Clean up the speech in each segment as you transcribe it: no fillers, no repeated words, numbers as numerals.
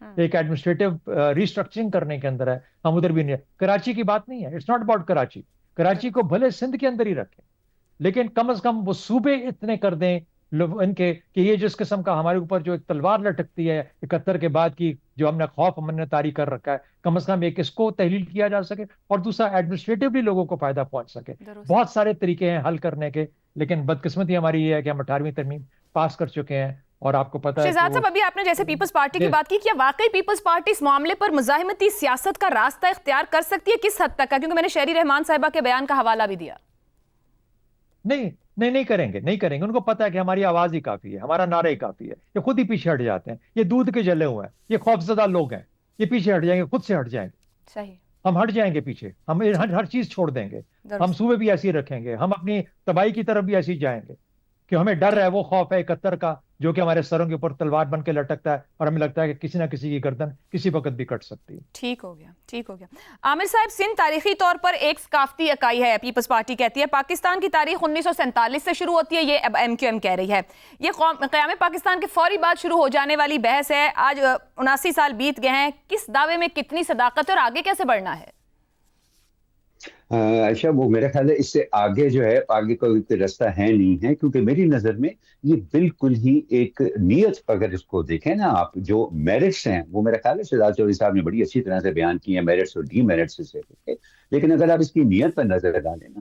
ایک administrative restructuring کرنے کے اندر ہے, ہم ادھر بھی نہیں ہے. کراچی کی بات نہیں ہے, it's not about Karachi. Karachi کو بھلے سندھ کے اندر ہی رکھیں, لیکن کم از کم وہ صوبے اتنے کر دیں ان کے کہ یہ جس قسم کا ہمارے اوپر جو ایک تلوار لٹکتی ہے 71 کے بعد کی, جو ہم نے خوف امن طاری کر رکھا ہے, کم از کم ایک اس کو تحلیل کیا جا سکے, اور دوسرا ایڈمنسٹریٹولی لوگوں کو فائدہ پہنچ سکے. بہت سارے طریقے ہیں حل کرنے کے, لیکن بدقسمتی ہماری یہ ہے کہ ہم 18ویں ترمیم پاس کر چکے ہیں. اور آپ کو پتا ہے شہزاد صاحب, ابھی آپ نے جیسے پیپلز پارٹی کی بات کی, کیا واقعی پیپلز پارٹی اس معاملے پر مزاحمتی سیاست کا راستہ اختیار کر سکتی ہے, کس حد تک کا؟ کیونکہ میں نے شہری رحمان صاحبہ کے بیان کا حوالہ بھی دیا. نہیں کریں گے. ان کو پتا ہے کہ ہماری آواز ہی کافی ہے, ہمارا نعرہ ہی کافی ہے. یہ خود ہی پیچھے ہٹ جاتے ہیں, یہ دودھ کے جلے ہوئے ہیں, یہ خوفزدہ لوگ ہیں, یہ پیچھے ہٹ جائیں گے, خود سے ہٹ جائیں گے. صحیح, ہم ہٹ جائیں گے پیچھے, ہم ہر چیز چھوڑ دیں گے, ہم صوبے بھی ایسے ہی رکھیں گے, ہم اپنی تباہی کی طرف بھی ایسے ہی جائیں گے. کہ ہمیں ڈر ہے, وہ خوف ہے 71 کا, جو کہ ہمارے سروں کے اوپر تلوار بن کے لٹکتا ہے, اور ہمیں لگتا ہے کہ کسی نہ کسی کی گردن کسی وقت بھی کٹ سکتی ہے. ٹھیک ہو گیا. عامر صاحب, سندھ تاریخی طور پر ایک ثقافتی اکائی ہے, پیپلز پارٹی کہتی ہے. پاکستان کی تاریخ 1947 سے شروع ہوتی ہے, یہ اب ایم کیو ایم کہہ رہی ہے. یہ قیام پاکستان کے فوری بعد شروع ہو جانے والی بحث ہے. آج 79 سال بیت گئے ہیں, کس دعوے میں کتنی صداقت ہے اور آگے کیسے بڑھنا ہے؟ عائشہ, وہ میرا خیال ہے اس سے آگے جو ہے, آگے کوئی راستہ ہے نہیں ہے, کیونکہ میری نظر میں یہ بالکل ہی ایک نیت, اگر اس کو دیکھیں نا آپ, جو میرٹس ہیں وہ میرا خیال ہے شہزاد چودھری صاحب نے بڑی اچھی طرح سے بیان کی ہیں, میرٹس اور ڈی میرٹس سے. لیکن اگر آپ اس کی نیت پر نظر ڈالیں نا,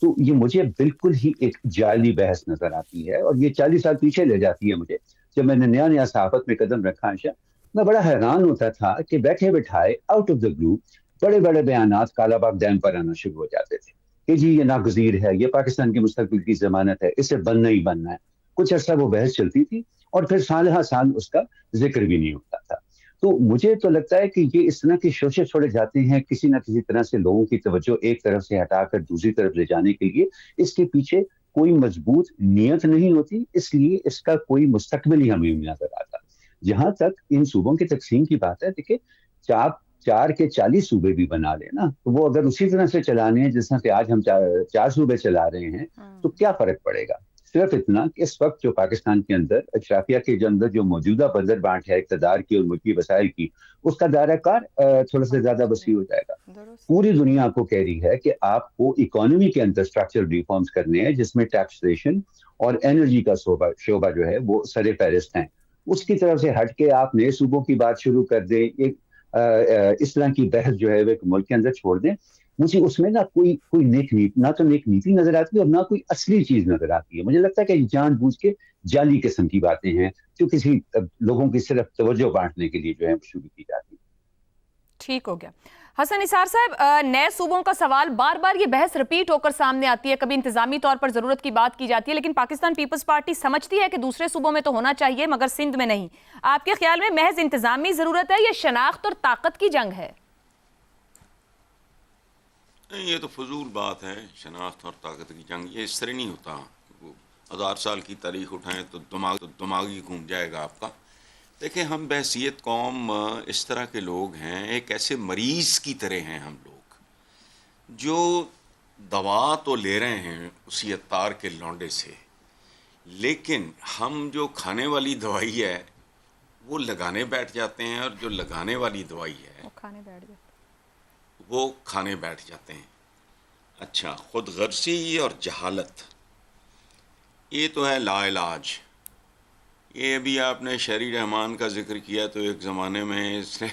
تو یہ مجھے بالکل ہی ایک جعلی بحث نظر آتی ہے, اور یہ 40 سال پیچھے لے جاتی ہے مجھے. جب میں نے نیا صحافت میں قدم رکھا عائشہ, میں بڑا حیران ہوتا تھا کہ بیٹھے بٹھائے آؤٹ آف دا بلو بڑے بیانات کالا باغ ڈیم پر آنا شروع ہو جاتے تھے کہ جی یہ ناگزیر ہے, یہ پاکستان کے مستقبل کی ضمانت ہے, اسے بننا ہی بننا ہے. کچھ عرصہ وہ بحث چلتی تھی, اور پھر سال ہر سال اس کا ذکر بھی نہیں ہوتا تھا. تو مجھے تو لگتا ہے کہ یہ اس طرح کے شوشے چھوڑے جاتے ہیں کسی نہ کسی طرح سے لوگوں کی توجہ ایک طرف سے ہٹا کر دوسری طرف لے جانے کے لیے. اس کے پیچھے کوئی مضبوط نیت نہیں ہوتی, اس لیے اس کا کوئی مستقبل ہی ہمیں نظر آتا. جہاں تک ان صوبوں کی تقسیم کی بات ہے, دیکھیں 4 کے 40 صوبے بھی بنا لیں نا, تو وہ اگر اسی طرح سے چلانے ہیں جس طرح سے آج ہم 4 صوبے چلا رہے ہیں, تو کیا فرق پڑے گا؟ صرف اتنا کہ اس وقت جو پاکستان کے اندر اشرافیہ کے اندر جو موجودہ بندر بانٹ ہے اقتدار کی اور ملکی وسائل کی, اس کا دائرہ کار تھوڑا سا زیادہ وسیع ہو جائے گا. پوری دنیا کو کہہ رہی ہے کہ آپ کو اکانومی کے اندر اسٹرکچرل ریفارمز کرنے ہیں, جس میں ٹیکسیشن اور انرجی کا شعبہ جو ہے وہ سر فہرست ہیں. اس کی طرف سے ہٹ کے آپ نئے صوبوں کی بات شروع کر دیں, ایک اس طرح کی بحث جو ہے وہ ایک ملک کے اندر چھوڑ دیں. مجھے اس میں نہ کوئی نیک نیتی نظر آتی ہے, اور نہ کوئی اصلی چیز نظر آتی ہے. مجھے لگتا ہے کہ جان بوجھ کے جعلی قسم کی باتیں ہیں جو کسی لوگوں کی صرف توجہ بانٹنے کے لیے جو ہے شروع کی جاتی ہے. ٹھیک ہو گیا. حسن نثار صاحب, نئے صوبوں کا سوال بار بار یہ بحث ریپیٹ ہو کر سامنے آتی ہے. کبھی انتظامی طور پر ضرورت کی بات کی جاتی ہے, لیکن پاکستان پیپلز پارٹی سمجھتی ہے کہ دوسرے صوبوں میں تو ہونا چاہیے مگر سندھ میں نہیں. آپ کے خیال میں محض انتظامی ضرورت ہے یا شناخت اور طاقت کی جنگ ہے؟ یہ تو فضول بات ہے, شناخت اور طاقت کی جنگ. یہ اس طرح نہیں ہوتا. 1000 سال کی تاریخ اٹھائیں تو دماغ ہی گھوم جائے گا آپ کا. دیکھیں, ہم بحیثیت قوم اس طرح کے لوگ ہیں, ایک ایسے مریض کی طرح ہیں ہم لوگ, جو دوا تو لے رہے ہیں اسی عطار کے لونڈے سے, لیکن ہم جو کھانے والی دوائی ہے وہ لگانے بیٹھ جاتے ہیں, اور جو لگانے والی دوائی ہے وہ کھانے بیٹھ جاتے ہیں. اچھا, خود غرضی اور جہالت, یہ تو ہے لا علاج. یہ ابھی آپ نے شہری رحمان کا ذکر کیا, تو ایک زمانے میں اس نے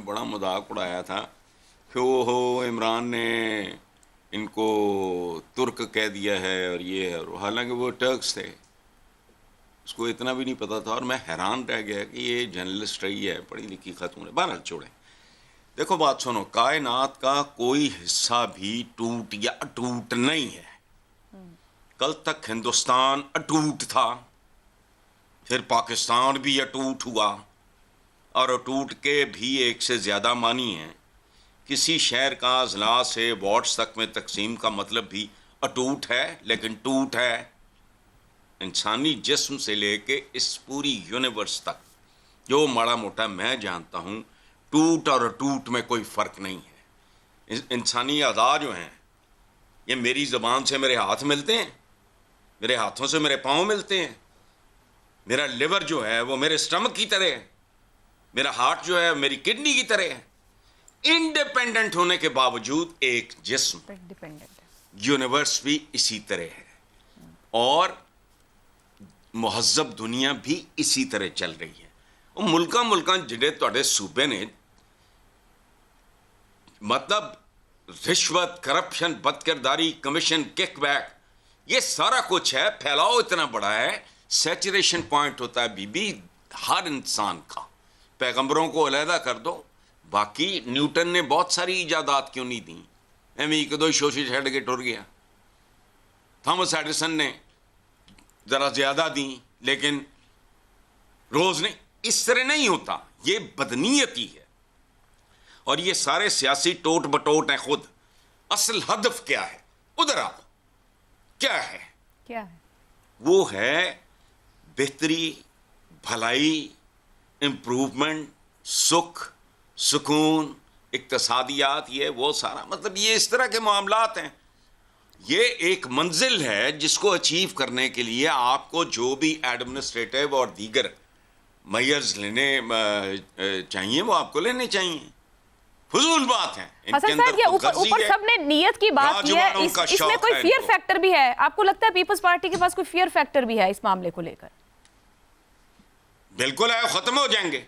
بڑا مذاق اڑایا تھا کہ وہ عمران نے ان کو ترک کہہ دیا ہے اور یہ ہے, اور حالانکہ وہ ٹرکس تھے, اس کو اتنا بھی نہیں پتا تھا. اور میں حیران رہ گیا کہ یہ جرنلسٹ رہی ہے, پڑھی لکھی خاتون ہے. بہرحال چھوڑیں. دیکھو بات سنو, کائنات کا کوئی حصہ بھی ٹوٹ یا اٹوٹ نہیں ہے. کل تک ہندوستان اٹوٹ تھا, پھر پاکستان بھی اٹوٹ ہوا, اور اٹوٹ کے بھی ایک سے زیادہ معنی ہیں. کسی شہر کا اضلاع سے واٹس تک میں تقسیم کا مطلب بھی اٹوٹ ہے, لیکن ٹوٹ ہے. انسانی جسم سے لے کے اس پوری یونیورس تک جو ماڑا موٹا میں جانتا ہوں, ٹوٹ اور اٹوٹ میں کوئی فرق نہیں ہے. انسانی اعضاء جو ہیں یہ میری زبان سے میرے ہاتھ ملتے ہیں, میرے ہاتھوں سے میرے پاؤں ملتے ہیں. میرا لیور جو ہے وہ میرے سٹمک کی طرح ہے. میرا ہارٹ جو ہے میری کڈنی کی طرح ہے. انڈیپینڈنٹ ہونے کے باوجود ایک جسم, یونیورس بھی اسی طرح ہے, اور مہذب دنیا بھی اسی طرح چل رہی ہے. ملکاں جڑے تواڈے صوبے نے مطلب رشوت, کرپشن, بد کرداری, کمیشن, کک بیک, یہ سارا کچھ ہے. پھیلاؤ اتنا بڑا ہے, سیچوریشن پوائنٹ ہوتا ہے بی ہر انسان کا. پیغمبروں کو علیحدہ کر دو, باقی نیوٹن نے بہت ساری ایجادات کیوں نہیں دیں, ایویں ایک دو شوشے چھڑ کے ٹر گیا. تھامس ایڈیسن نے ذرا زیادہ دیں لیکن روز نہیں. اس طرح نہیں ہوتا, یہ بدنیتی ہے. اور یہ سارے سیاسی ٹوٹ بٹوٹ ہیں. خود اصل ہدف کیا ہے؟ ادھر آؤ, کیا ہے؟ وہ ہے بہتری, بھلائی, امپروومنٹ, سکھ, سکون, اقتصادیات, یہ وہ سارا مطلب یہ اس طرح کے معاملات ہیں. یہ ایک منزل ہے جس کو اچیو کرنے کے لیے آپ کو جو بھی ایڈمنسٹریٹو اور دیگر میئرز لینے چاہیے وہ آپ کو لینے چاہیے. فضول بات ہے. حسن صاحب, یہ اوپر سب نے نیت کی بات کی ہے, اس میں کوئی فیئر فیکٹر بھی ہے؟ آپ کو لگتا ہے پیپلز پارٹی کے پاس کوئی فیئر فیکٹر بھی ہے اس معاملے کو لے کر؟ بالکل ہے, ختم ہو جائیں گے.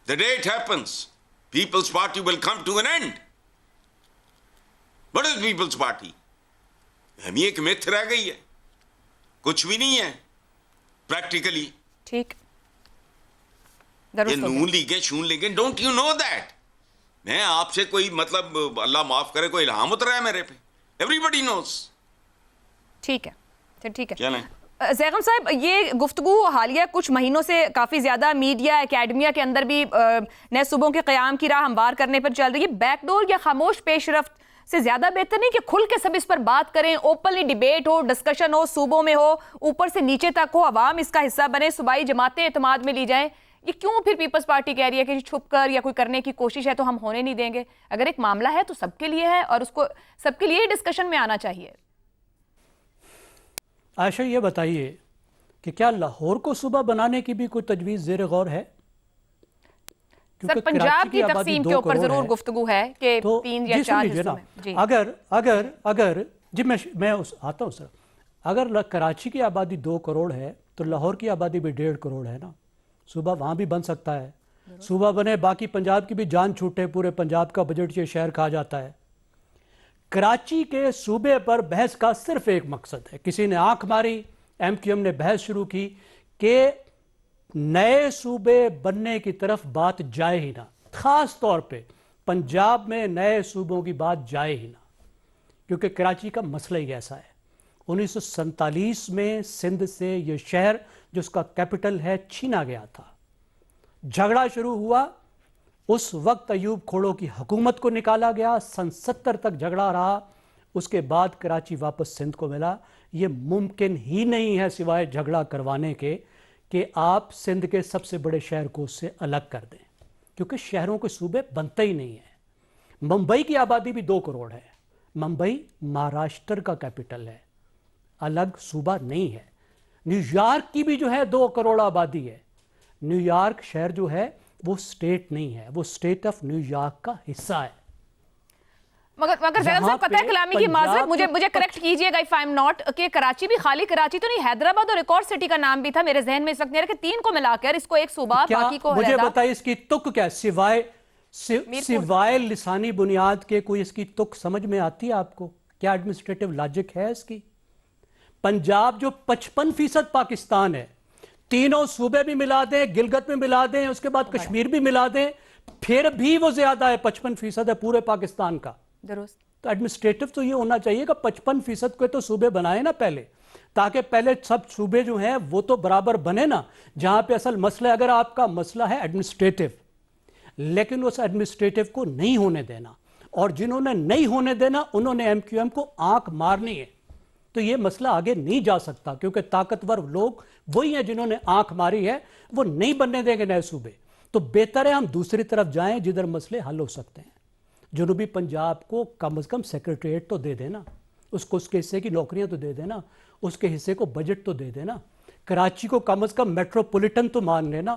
The day it happens, People's Party will come to an end. What is People's Party? ہم یہ ایک میتھ رہ گئی ہے, کچھ بھی نہیں ہے پریکٹیکلی. ٹھیک, یہ نون لیگیں شون لیگیں, ڈونٹ یو نو دیٹ؟ میں آپ سے کوئی مطلب اللہ معاف کرے کوئی الہام اترا ہے میرے پہ؟ ایوری بڈی نوز. ٹھیک ہے, ٹھیک ہے. چلیں. زیغم صاحب, یہ گفتگو حالیہ کچھ مہینوں سے کافی زیادہ میڈیا, اکیڈمیا کے اندر بھی نئے صوبوں کے قیام کی راہ ہموار کرنے پر چل رہی ہے. بیک ڈور یا خاموش پیش رفت سے زیادہ بہتر نہیں کہ کھل کے سب اس پر بات کریں, اوپنلی ڈیبیٹ ہو, ڈسکشن ہو, صوبوں میں ہو, اوپر سے نیچے تک ہو, عوام اس کا حصہ بنے, صوبائی جماعتیں اعتماد میں لی جائیں؟ یہ کیوں پھر پیپلز پارٹی کہہ رہی ہے کہ چھپ کر یا کوئی کرنے کی کوشش ہے تو ہم ہونے نہیں دیں گے؟ اگر ایک معاملہ ہے تو سب کے لیے ہے اور اس کو سب کے لیے ہی ڈسکشن میں آنا چاہیے. عائشہ, یہ بتائیے کہ کیا لاہور کو صوبہ بنانے کی بھی کوئی تجویز زیر غور ہے؟ سر, پنجاب کی تقسیم کے اوپر ضرور گفتگو ہے کہ 3 یا 4 حصوں میں. اگر میں آتا ہوں سر, اگر کراچی کی آبادی 2 کروڑ ہے تو لاہور کی آبادی بھی 1.5 کروڑ ہے نا. صوبہ وہاں بھی بن سکتا ہے. صوبہ بنے, باقی پنجاب کی بھی جان چھوٹے, پورے پنجاب کا بجٹ یہ شہر کہا جاتا ہے. کراچی کے صوبے پر بحث کا صرف ایک مقصد ہے. کسی نے آنکھ ماری, ایم کیو ایم نے بحث شروع کی کہ نئے صوبے بننے کی طرف بات جائے ہی نہ, خاص طور پہ پنجاب میں نئے صوبوں کی بات جائے ہی نہ, کیونکہ کراچی کا مسئلہ ہی ایسا ہے. 1947 میں سندھ سے یہ شہر جو اس کا کیپٹل ہے چھینا گیا تھا. جھگڑا شروع ہوا, اس وقت ایوب کھوڑوں کی حکومت کو نکالا گیا, سن 70 تک جھگڑا رہا, اس کے بعد کراچی واپس سندھ کو ملا. یہ ممکن ہی نہیں ہے سوائے جھگڑا کروانے کے کہ آپ سندھ کے سب سے بڑے شہر کو اس سے الگ کر دیں, کیونکہ شہروں کے صوبے بنتے ہی نہیں ہیں. ممبئی کی آبادی بھی 2 کروڑ ہے. ممبئی مہاراشٹر کا کیپٹل ہے, الگ صوبہ نہیں ہے. نیو یارک کی بھی جو ہے 2 کروڑ آبادی ہے. نیو یارک شہر جو ہے وہ سٹیٹ نہیں ہے, وہ سٹیٹ آف نیو یارک کا حصہ ہے. مگر زیغم صاحب, پتہ ہے کلامی کی معذرت, مجھے کریکٹ کیجئے گا if I'm not, کہ کراچی بھی خالی کراچی تو نہیں, حیدرآباد اور ایک اور سٹی کا نام بھی تھا میرے ذہن میں اس وقت نہیں رہا کہ 3 کو ملا کر اس کو ایک صوبہ, باقی کو مجھے بتائیے اس کی تک کیا, سوائے لسانی بنیاد کے کوئی اس کی تک سمجھ میں آتی ہے آپ کو؟ کیا ایڈمنسٹریٹو لاجک ہے اس کی؟ پنجاب جو 55% پاکستان ہے, تینوں صوبے بھی ملا دیں, گلگت میں ملا دیں, اس کے بعد کشمیر بھی ملا دیں, پھر بھی وہ زیادہ ہے, 55% ہے پورے پاکستان کا. درست. تو ایڈمنسٹریٹو تو یہ ہونا چاہیے کہ 55% کے تو صوبے بنائے نا پہلے, تاکہ پہلے سب صوبے جو ہیں وہ تو برابر بنے نا. جہاں پہ اصل مسئلہ, اگر آپ کا مسئلہ ہے ایڈمنسٹریٹو, لیکن اس ایڈمنسٹریٹو کو نہیں ہونے دینا, اور جنہوں نے نہیں ہونے دینا انہوں نے ایم کیو ایم کو آنکھ مارنی ہے, تو یہ مسئلہ آگے نہیں جا سکتا, کیونکہ طاقتور لوگ وہی ہیں جنہوں نے آنکھ ماری ہے, وہ نہیں بننے دیں گے نئے صوبے. تو بہتر ہے ہم دوسری طرف جائیں جدھر مسئلے حل ہو سکتے ہیں. جنوبی پنجاب کو کم از کم سیکریٹریٹ تو دے دینا, اس کو اس کے حصے کی نوکریاں تو دے دینا, اس کے حصے کو بجٹ تو دے دینا. کراچی کو کم از کم میٹروپولیٹن تو مان لینا.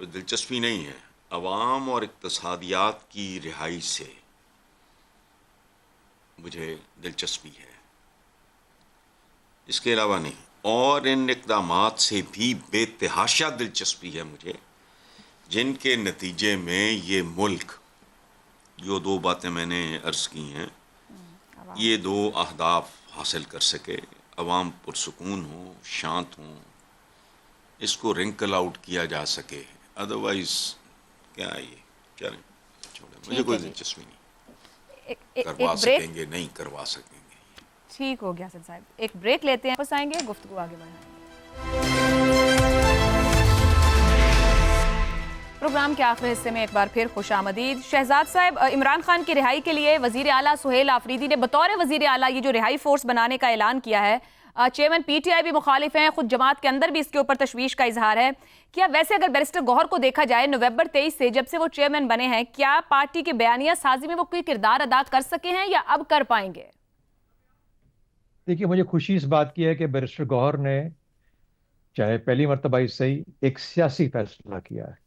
کوئی دلچسپی نہیں ہے. عوام اور اقتصادیات کی رہائی سے مجھے دلچسپی ہے، اس کے علاوہ نہیں. اور ان اقدامات سے بھی بے تحاشا دلچسپی ہے مجھے جن کے نتیجے میں یہ ملک، جو دو باتیں میں نے عرض کی ہیں، یہ دو اہداف حاصل کر سکے. عوام پرسکون ہوں، شانت ہوں، اس کو رنکل آؤٹ کیا جا سکے. ادروائز کیا ہے یہ، چلیں چھوڑیں، مجھے کوئی دلچسپی نہیں. کروا سکیں گے نہیں کروا سکیں گے. ٹھیک ہو گیا حسن صاحب، ایک بریک لیتے ہیں، واپس آئیں گے گفتگو آگے بڑھائیں گے. پروگرام کے آخری حصے میں ایک بار پھر خوش آمدید. شہزاد صاحب، عمران خان کی رہائی کے لیے وزیر اعلیٰ سہیل آفریدی نے بطور وزیر اعلیٰ یہ جو رہائی فورس بنانے کا اعلان کیا ہے، چیئرمین پی ٹی آئی بھی مخالف ہیں، خود جماعت کے اندر بھی اس کے اوپر تشویش کا اظہار ہے. کیا ویسے اگر بیرسٹر گوہر کو دیکھا جائے نومبر 23 سے جب سے وہ چیئرمین بنے ہیں، کیا پارٹی کی بیانیہ سازی میں وہ کوئی کردار ادا کر سکے ہیں یا اب کر پائیں گے؟ دیکھیے، مجھے خوشی اس بات کی ہے کہ بیرسٹر گوہر نے چاہے پہلی مرتبہ ہی صحیح ایک سیاسی فیصلہ کیا ہے،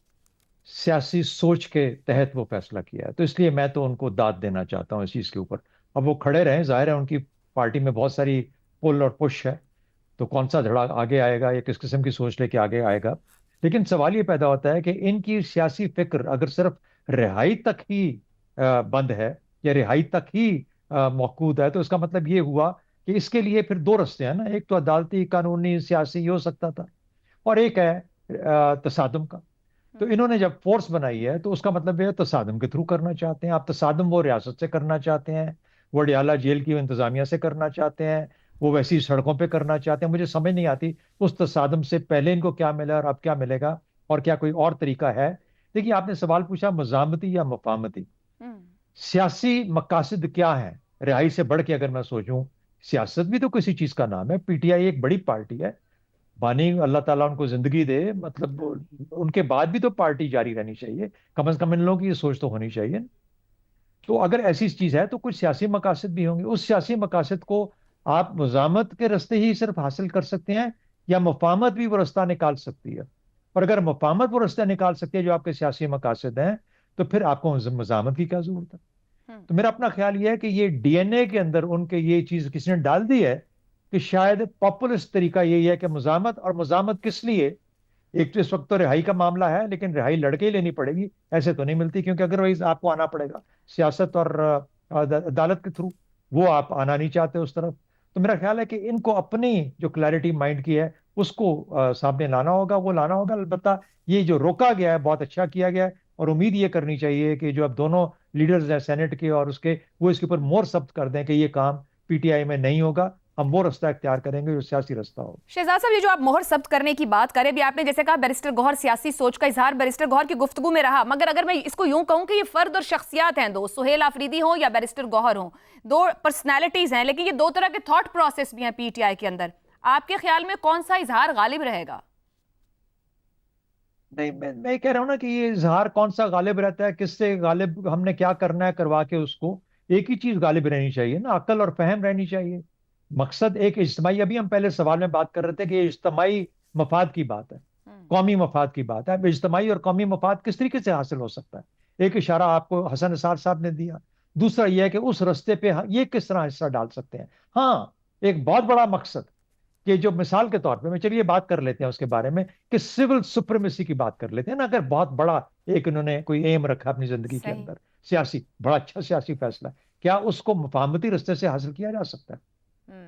سیاسی سوچ کے تحت وہ فیصلہ کیا ہے. تو اس لیے میں تو ان کو داد دینا چاہتا ہوں اس چیز کے اوپر. اب وہ کھڑے رہیں، ظاہر ہے ان کی پارٹی میں بہت ساری پل اور پش ہے، تو کون سا دھڑا آگے آئے گا یا کس قسم کی سوچ لے کے آگے آئے گا. لیکن سوال یہ پیدا ہوتا ہے کہ ان کی سیاسی فکر اگر صرف رہائی تک ہی بند ہے یا رہائی تک ہی موقوف ہے، تو اس کا مطلب یہ ہوا کہ اس کے لیے پھر دو رستے ہیں نا، ایک تو عدالتی، قانونی، سیاسی یہ ہو سکتا تھا، اور ایک ہے تصادم کا. تو انہوں نے جب فورس بنائی ہے تو اس کا مطلب یہ تصادم کے تھرو کرنا چاہتے ہیں. آپ تصادم وہ ریاست سے کرنا چاہتے ہیں، وہ وڈیالہ جیل کی انتظامیہ سے کرنا چاہتے ہیں، وہ ویسی سڑکوں پہ کرنا چاہتے ہیں. مجھے سمجھ نہیں آتی اس تصادم سے پہلے ان کو کیا ملا اور اب کیا ملے گا، اور کیا کوئی اور طریقہ ہے. دیکھیے، آپ نے سوال پوچھا مزاحمتی یا مفاہمتی. سیاسی مقاصد کیا ہے؟ رہائی سے بڑھ کے اگر میں سوچوں، سیاست بھی تو کسی چیز کا نام ہے. پی ٹی آئی ایک بڑی پارٹی ہے، بانی اللہ تعالیٰ ان کو زندگی دے، مطلب ان کے بعد بھی تو پارٹی جاری رہنی چاہیے. کم از کم ان لوگوں کی یہ سوچ تو ہونی چاہیے. تو اگر ایسی چیز ہے تو کچھ سیاسی مقاصد بھی ہوں گے. اس سیاسی مقاصد کو آپ مزاحمت کے رستے ہی صرف حاصل کر سکتے ہیں یا مفاہمت بھی وہ رستہ نکال سکتی ہے؟ اور اگر مفاہمت وہ رستہ نکال سکتی ہے جو آپ کے سیاسی مقاصد ہیں، تو پھر آپ کو مزاحمت کی کیا ضرورت ہے؟ تو میرا اپنا خیال یہ ہے کہ یہ ڈی این اے کے اندر ان کے یہ چیز کسی نے ڈال دی ہے کہ شاید پاپولسٹ طریقہ یہی ہے کہ مزاحمت. اور مزاحمت کس لیے؟ ایک تو اس وقت تو رہائی کا معاملہ ہے، لیکن رہائی لڑکے ہی لینی پڑے گی، ایسے تو نہیں ملتی، کیونکہ اگر آپ کو آنا پڑے گا سیاست اور عدالت کے تھرو. وہ آپ آنا نہیں چاہتے اس طرف. تو میرا خیال ہے کہ ان کو اپنی جو کلیئرٹی مائنڈ کی ہے اس کو سامنے لانا ہوگا، وہ لانا ہوگا. البتہ یہ جو روکا گیا ہے بہت اچھا کیا گیا ہے، اور امید یہ کرنی چاہیے کہ جو اب دونوں لیڈرز ہیں سینٹ کے اور اس کے، وہ اس کے اوپر مور ثبت کر دیں کہ یہ کام پی ٹی آئی میں نہیں ہوگا، ہم وہ رستہ اختیار کریں گے جو سیاسی رستہ ہو. شہزاد صاحب، یہ جو آپ مہر ثبت کرنے کی بات کریں، بھی آپ نے جیسے کہا بیرسٹر گوہر سیاسی سوچ کا اظہار بیرسٹر گوہر کی گفتگو میں رہا، مگر اگر میں اس کو یوں کہوں کہ یہ فرد اور شخصیات ہیں دو، سہیل آفریدی ہوں یا بیرسٹر گوہر ہوں، دو پرسنالٹیز ہیں، لیکن یہ دو طرح کے تھاٹ پروسیس بھی ہیں پی ٹی آئی کے اندر. آپ کے خیال میں کون سا اظہار غالب رہے گا؟ نہیں، میں کہہ رہا ہوں نا کہ یہ اظہار کون سا غالب رہتا ہے، کس سے غالب، ہم نے کیا کرنا ہے کروا کے اس کو. ایک ہی چیز غالب رہنی چاہیے نا، عقل اور فہم رہنی چاہیے. مقصد ایک اجتماعی، ابھی ہم پہلے سوال میں بات کر رہے تھے کہ یہ اجتماعی مفاد کی بات ہے، قومی مفاد کی بات ہے. اجتماعی اور قومی مفاد کس طریقے سے حاصل ہو سکتا ہے؟ ایک اشارہ آپ کو حسن نثار صاحب نے دیا. دوسرا یہ ہے کہ اس رستے پہ یہ کس طرح حصہ ڈال سکتے ہیں. ہاں، ایک بہت بڑا مقصد کہ جو مثال کے طور پہ میں چلیے بات کر لیتے ہیں اس کے بارے میں کہ سول سپریمیسی کی بات کر لیتے ہیں نا. اگر بہت بڑا ایک انہوں نے کوئی ایم رکھا اپنی زندگی کے اندر، سیاسی بڑا اچھا سیاسی فیصلہ، کیا اس کو مفاہمتی رستے سے حاصل کیا جا سکتا ہے؟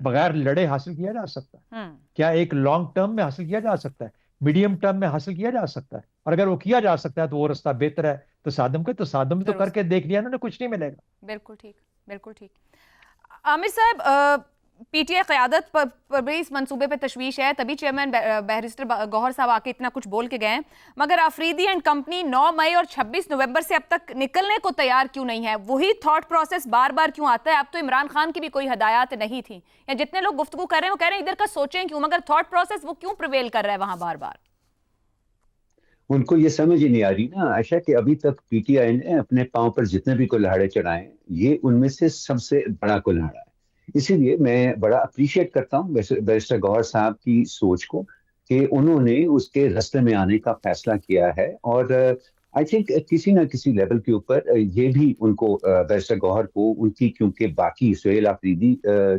بغیر لڑے حاصل کیا جا سکتا ہے؟ کیا ایک لانگ ٹرم میں حاصل کیا جا سکتا ہے؟ میڈیم ٹرم میں حاصل کیا جا سکتا ہے؟ اور اگر وہ کیا جا سکتا ہے تو وہ رستہ بہتر ہے تصادم کا. تصادم تو کر کے دیکھ لیا انہوں نے، کچھ نہیں ملے گا. بالکل ٹھیک، بالکل ٹھیک. عامر صاحب، پی ٹی آئی قیادت پر بھی اس منصوبے پہ تشویش ہے، تبھی چیئرمین بیرسٹر گوہر صاحب آ کے اتنا کچھ بول کے گئے ہیں، مگر آفریدی اینڈ کمپنی 9 مئی اور 26 نومبر سے اب تک نکلنے کو تیار کیوں نہیں ہے؟ وہی تھاٹ پروسیس بار بار کیوں آتا ہے؟ اب تو عمران خان کی بھی کوئی ہدایات نہیں تھی، یا جتنے لوگ گفتگو کر رہے ہیں وہ کہہ رہے ہیں ادھر کا سوچیں کیوں، مگر تھاٹ پروسیس وہ کیوں پریویل کر رہا ہے وہاں بار بار؟ ان کو یہ سمجھ ہی نہیں آ رہی نا عائشہ کہ ابھی تک پی ٹی آئی نے اپنے پاؤں پر جتنے بھی کلہاڑے چڑھائے، یہ ان میں سے سب سے بڑا کلہاڑا ہے. اسی لیے میں بڑا اپریشیٹ کرتا ہوں بیرسٹر گوہر صاحب کی سوچ کو کہ انہوں نے اس کے رستے میں آنے کا فیصلہ کیا ہے. اور آئی تھنک کسی نہ کسی لیول کے اوپر یہ بھی ان کو بیرسٹر گوہر کو ان کی کیونکہ باقی سہیل آفریدی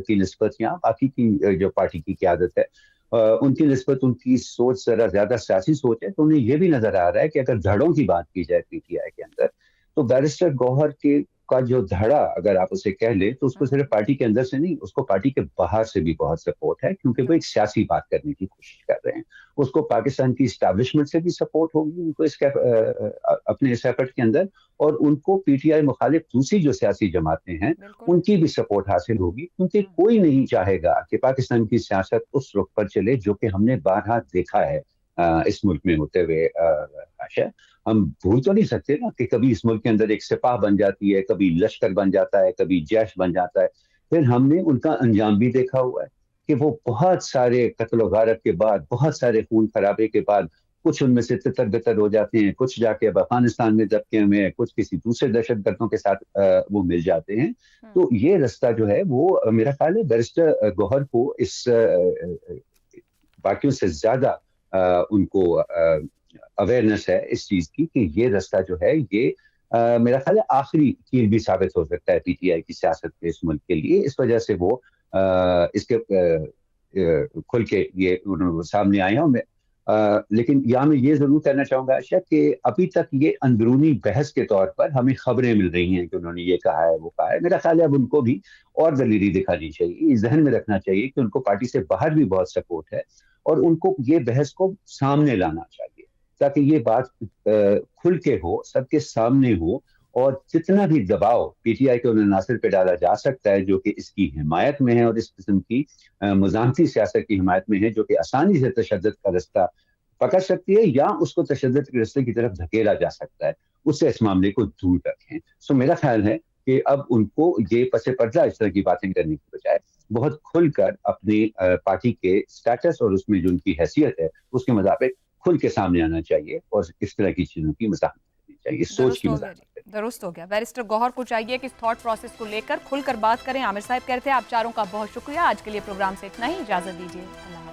کی نسبت یا باقی کی جو پارٹی کی قیادت ہے ان کی نسبت ان کی سوچ ذرا زیادہ سیاسی سوچ ہے, تو انہیں یہ بھی نظر آ رہا ہے کہ اگر دھڑوں کی بات کی جائے پی ٹی آئی کے اندر تو بیرسٹر گوہر کے کا جو دھڑا اگر آپ اسے کہہ لیں تو اس کو صرف پارٹی کے اندر سے نہیں, اس کو پارٹی کے باہر سے بھی بہت سپورٹ ہے, کیونکہ وہ ایک سیاسی بات کرنے کی کوشش کر رہے ہیں. اس کو پاکستان کی اسٹیبلشمنٹ سے بھی سپورٹ ہوگی ان کو اس اپنے اس ایفرٹ کے اندر, اور ان کو پی ٹی آئی مخالف دوسری جو سیاسی جماعتیں ہیں ان کی بھی سپورٹ حاصل ہوگی, کیونکہ کوئی نہیں چاہے گا کہ پاکستان کی سیاست اس رخ پر چلے جو کہ ہم نے بارہا دیکھا ہے اس ملک میں ہوتے ہوئے. آشا, ہم بھول تو نہیں سکتے نا کہ کبھی اس ملک کے اندر ایک سپاہ بن جاتی ہے, کبھی لشکر بن جاتا ہے, کبھی جیش بن جاتا ہے. پھر ہم نے ان کا انجام بھی دیکھا ہوا ہے کہ وہ بہت سارے قتل و غارت کے بعد, بہت سارے خون خرابے کے بعد کچھ ان میں سے تتر بتر ہو جاتے ہیں, کچھ جا کے افغانستان میں دبکے ہوئے, کچھ کسی دوسرے دہشت گردوں کے ساتھ وہ مل جاتے ہیں. تو یہ رستہ جو ہے وہ میرا خیال ہے بیرسٹر گوہر کو اس باقیوں سے زیادہ ان کو اویئرنیس ہے اس چیز کی کہ یہ رستہ جو ہے یہ میرا خیال ہے آخری کیل بھی ثابت ہو سکتا ہے پی ٹی آئی کی سیاست کے اس ملک کے لیے. اس وجہ سے وہ اس کے کھل کے یہ سامنے آئے ہیں. لیکن یہاں میں یہ ضرور کہنا چاہوں گا عائشہ کہ ابھی تک یہ اندرونی بحث کے طور پر ہمیں خبریں مل رہی ہیں کہ انہوں نے یہ کہا ہے وہ کہا ہے. میرا خیال ہے اب ان کو بھی اور دلیری دکھانی چاہیے, ذہن میں رکھنا چاہیے کہ ان کو پارٹی سے باہر بھی بہت سپورٹ ہے, اور ان کو یہ بحث کو سامنے لانا چاہیے تاکہ یہ بات کھل کے ہو, سب کے سامنے ہو, اور جتنا بھی دباؤ پی ٹی آئی کے انہیں عناصر پہ ڈالا جا سکتا ہے جو کہ اس کی حمایت میں ہے اور اس قسم کی مزاحمتی سیاست کی حمایت میں ہے جو کہ آسانی سے تشدد کا رستہ پکڑ سکتی ہے یا اس کو تشدد کے رستے کی طرف دھکیلا جا سکتا ہے, اس سے اس معاملے کو دور رکھیں. سو میرا خیال ہے کہ اب ان کو یہ پس پردہ اس طرح کی باتیں کرنے کی بجائے بہت کھل کر اپنی پارٹی کے سٹیٹس اور اس میں جو ان کی حیثیت ہے اس کے مطابق کھل کے سامنے آنا چاہیے اور اس طرح کی چیزوں کی مزاحمت کرنی چاہیے, سوچ کی مزاحمت. درست ہو گیا. بیرسٹر گوہر کو چاہیے کہ اس تھاٹ پروسیس کو لے کر کھل کر بات کریں. عامر صاحب کہتے ہیں آپ چاروں کا بہت شکریہ. آج کے لیے پروگرام سے اتنا ہی, اجازت دیجیے. اللہ